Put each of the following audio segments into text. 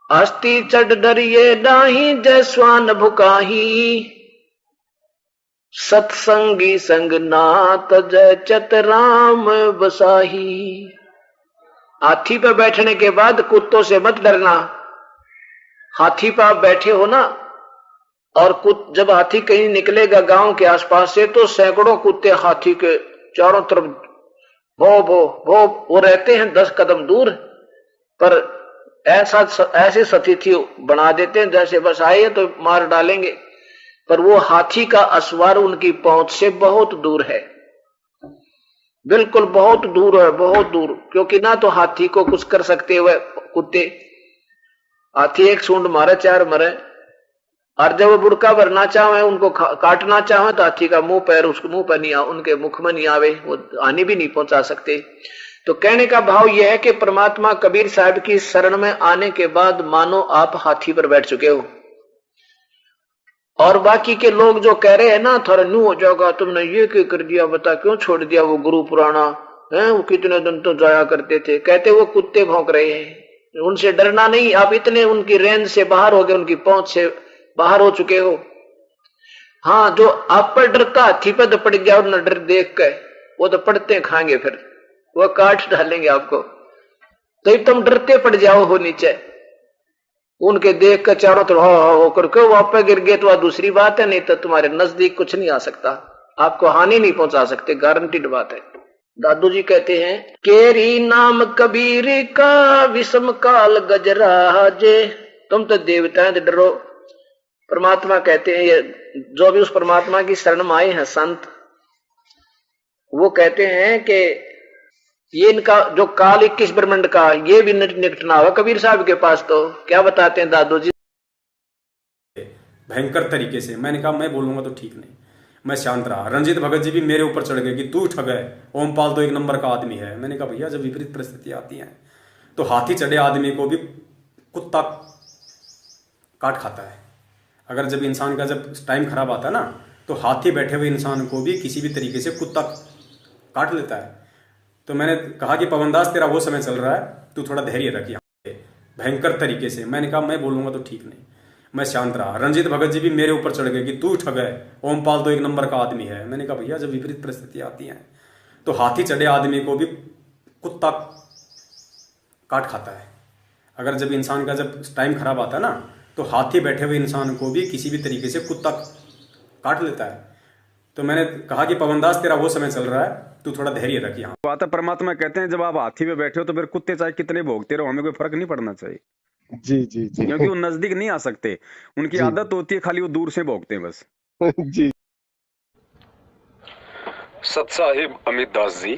अस्ति चढ़ डरिए डाही जयस्वान भुकाही, सत्संगी संग नाथ जय चतराम बसाही। हाथी पर बैठने के बाद कुत्तों से मत डरना। हाथी पर आप बैठे हो ना, और जब हाथी कहीं निकलेगा गांव के आसपास से, तो सैकड़ों कुत्ते हाथी के चारों तरफ भो भो भो वो रहते हैं 10 कदम दूर, पर ऐसे सतिथि बना देते हैं जैसे बस आए तो मार डालेंगे, पर वो हाथी का असवार उनकी पहुंच से बहुत दूर है, बिल्कुल बहुत दूर है, बहुत दूर। क्योंकि ना तो हाथी को कुछ कर सकते हुए कुत्ते, हाथी एक सूंड मारे 4 मरे, और जब वो बुड़का भरना चाहे, उनको काटना चाहे, तो हाथी का मुंह पैर उसके मुंह पर नहीं उनके मुख में नहीं आवे, वो हानि भी नहीं पहुंचा सकते। तो कहने का भाव यह है कि परमात्मा कबीर साहब की शरण में आने के बाद मानो आप हाथी पर बैठ चुके हो। और बाकी के लोग जो कह रहे हैं ना, थोड़ा न्यू हो जाएगा, तुमने ये क्यों कर दिया, बता क्यों छोड़ दिया वो गुरु पुराना है, वो कितने दिन तो जाया करते थे, कहते वो कुत्ते भौंक रहे हैं, उनसे डरना नहीं। आप इतने उनकी रेंज से बाहर हो गए, उनकी पहुंच से बाहर हो चुके हो। हाँ, जो आप पर डरता हाथी पर दपड़ गया और न डर देख के, वो तो पड़ते खाएंगे, फिर वो काट डालेंगे आपको। तो तुम डरते पड़ जाओ हो नीचे, उनके देख कर चारों तरफ होकर के वो आप पे गिर गए तो वह दूसरी बात है, नहीं तो तुम्हारे नजदीक कुछ नहीं आ सकता, आपको हानि नहीं पहुंचा सकते, गारंटीड बात है। दादू जी कहते हैं, केरी नाम कबीर का विषम काल गजरा जे। तुम तो देवताएं डरो, परमात्मा कहते हैं, ये जो भी उस परमात्मा की शरण में आए हैं संत, वो कहते हैं कि ये इनका जो काल 21 ब्रह्मांड का, ये भी निकटना हुआ कबीर साहब के पास। तो क्या बताते हैं दादू जी? भयंकर तरीके से मैंने कहा मैं बोलूंगा तो ठीक नहीं, मैं शांत रहा। रंजीत भगत जी भी मेरे ऊपर चढ़ गए कि तू ठग है, ओमपाल तो 1 नंबर का आदमी है। मैंने कहा भैया, जब विपरीत परिस्थिति आती है तो हाथी चढ़े आदमी को भी कुत्ता काट खाता है। अगर जब इंसान का जब टाइम खराब आता है ना, तो हाथी बैठे हुए इंसान को भी किसी भी तरीके से कुत्ता काट लेता है। तो मैंने कहा कि पवनदास, तेरा वो समय चल रहा है, तू थोड़ा धैर्य रख। भयंकर तरीके से मैंने कहा मैं बोलूंगा तो ठीक नहीं, मैं शांत रहा। रंजीत भगत जी भी मेरे ऊपर चढ़ गए कि तू ठग है, ओमपाल तो 1 नंबर का आदमी है। मैंने कहा भैया, जब विपरीत परिस्थिति आती है तो हाथी चढ़े आदमी को भी कुत्ता काट खाता है। अगर जब इंसान का जब टाइम खराब आता है ना, तो हाथी बैठे हुए इंसान को भी किसी भी तरीके से कुत्ता काट लेता है। तो मैंने कहा कि पवनदास, तेरा वो समय चल रहा है, तू थोड़ा धैर्य रख। यहाँ बात है, परमात्मा कहते हैं जब आप हाथी पे बैठे हो तो फिर कुत्ते चाहे कितने भोगते रहो, हमें कोई फर्क नहीं पड़ना चाहिए। जी जी जी, क्योंकि वो नजदीक नहीं आ सकते, उनकी आदत होती है खाली वो दूर से भोगते हैं बस। जी। सत साहिब अमित दास जी,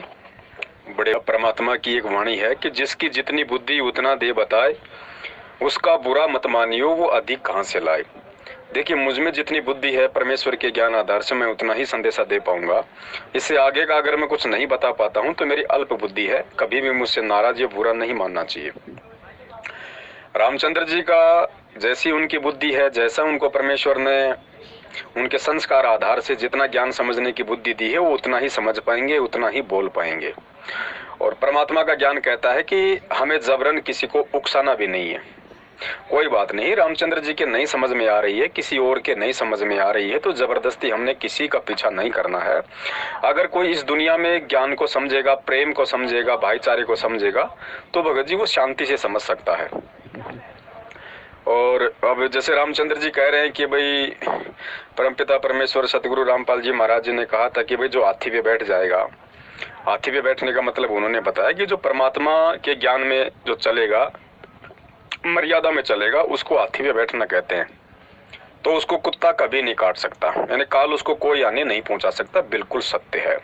बड़े परमात्मा की एक वाणी है कि जिसकी जितनी बुद्धि उतना दे बताए, उसका बुरा मत मानियो, वो अधिक कहां से लाए। देखिए, मुझ में जितनी बुद्धि है परमेश्वर के ज्ञान आधार से मैं उतना ही संदेशा दे पाऊंगा। इससे आगे का अगर मैं कुछ नहीं बता पाता हूं तो मेरी अल्प बुद्धि है, कभी भी मुझसे नाराज या बुरा नहीं मानना चाहिए। रामचंद्र जी का जैसी उनकी बुद्धि है, जैसा उनको परमेश्वर ने उनके संस्कार आधार से जितना ज्ञान समझने की बुद्धि दी है, वो उतना ही समझ पाएंगे, उतना ही बोल पाएंगे। और परमात्मा का ज्ञान कहता है कि हमें जबरन किसी को उकसाना भी नहीं है। कोई बात नहीं, रामचंद्र जी के नहीं समझ में आ रही है, किसी और के नहीं समझ में आ रही है, तो जबरदस्ती हमने किसी का पीछा नहीं करना है। अगर कोई इस दुनिया में ज्ञान को समझेगा, प्रेम को समझेगा, भाईचारे को समझेगा, तो भगत जी वो शांति से समझ सकता है। और अब जैसे रामचंद्र जी कह रहे हैं कि भाई परमपिता परमेश्वर सतगुरु रामपाल जी महाराज जी ने कहा था कि भाई जो हाथी पे बैठ जाएगा, हाथी पे बैठने का मतलब उन्होंने बताया कि जो परमात्मा के ज्ञान में जो चलेगा, मर्यादा में चलेगा, उसको हाथी पे बैठना कहते हैं। तो उसको कुत्ता कभी नहीं काट सकता, यानी काल उसको कोई हानि नहीं पहुंचा सकता, बिल्कुल सत्य है।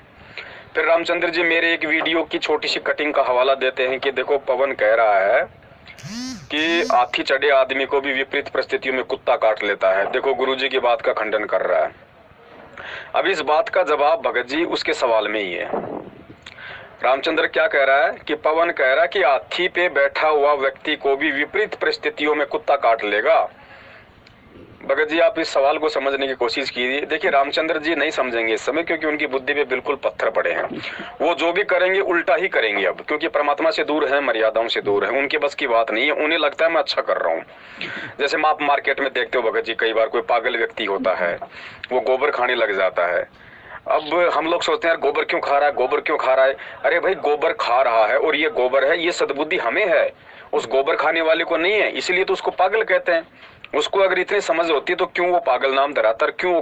फिर रामचंद्र जी मेरे एक वीडियो की छोटी सी कटिंग का हवाला देते हैं कि देखो, पवन कह रहा है कि हाथी चढ़े आदमी को भी विपरीत परिस्थितियों में कुत्ता काट लेता है। देखो, गुरुजी की बात का खंडन कर रहा है। अब इस बात का जवाब भगत जी उसके सवाल में ही है। रामचंद्र क्या कह रहा है कि पवन कह रहा है कि हाथी पे बैठा हुआ व्यक्ति को भी विपरीत परिस्थितियों में कुत्ता काट लेगा। भगत जी आप इस सवाल को समझने की कोशिश कीजिए। देखिए रामचंद्र जी नहीं समझेंगे इस समय, क्योंकि उनकी बुद्धि पे बिल्कुल पत्थर पड़े हैं। वो जो भी करेंगे उल्टा ही करेंगे अब, क्योंकि परमात्मा से दूर है, मर्यादाओं से दूर है, उनके बस की बात नहीं है। उन्हें लगता है मैं अच्छा कर रहा हूँ। जैसे आप मार्केट में देखते हो भगत जी, कई बार कोई पागल व्यक्ति होता है, वो गोबर खाने लग जाता है। अब हम लोग सोचते हैं यार गोबर क्यों खा रहा है, गोबर क्यों खा रहा है। अरे भाई गोबर खा रहा है और ये गोबर है, ये सद्बुद्धि हमें है, उस गोबर खाने वाले को नहीं है, इसलिए तो उसको पागल कहते हैं। उसको अगर इतनी समझ होती तो क्यों वो पागल नाम धराता, क्यों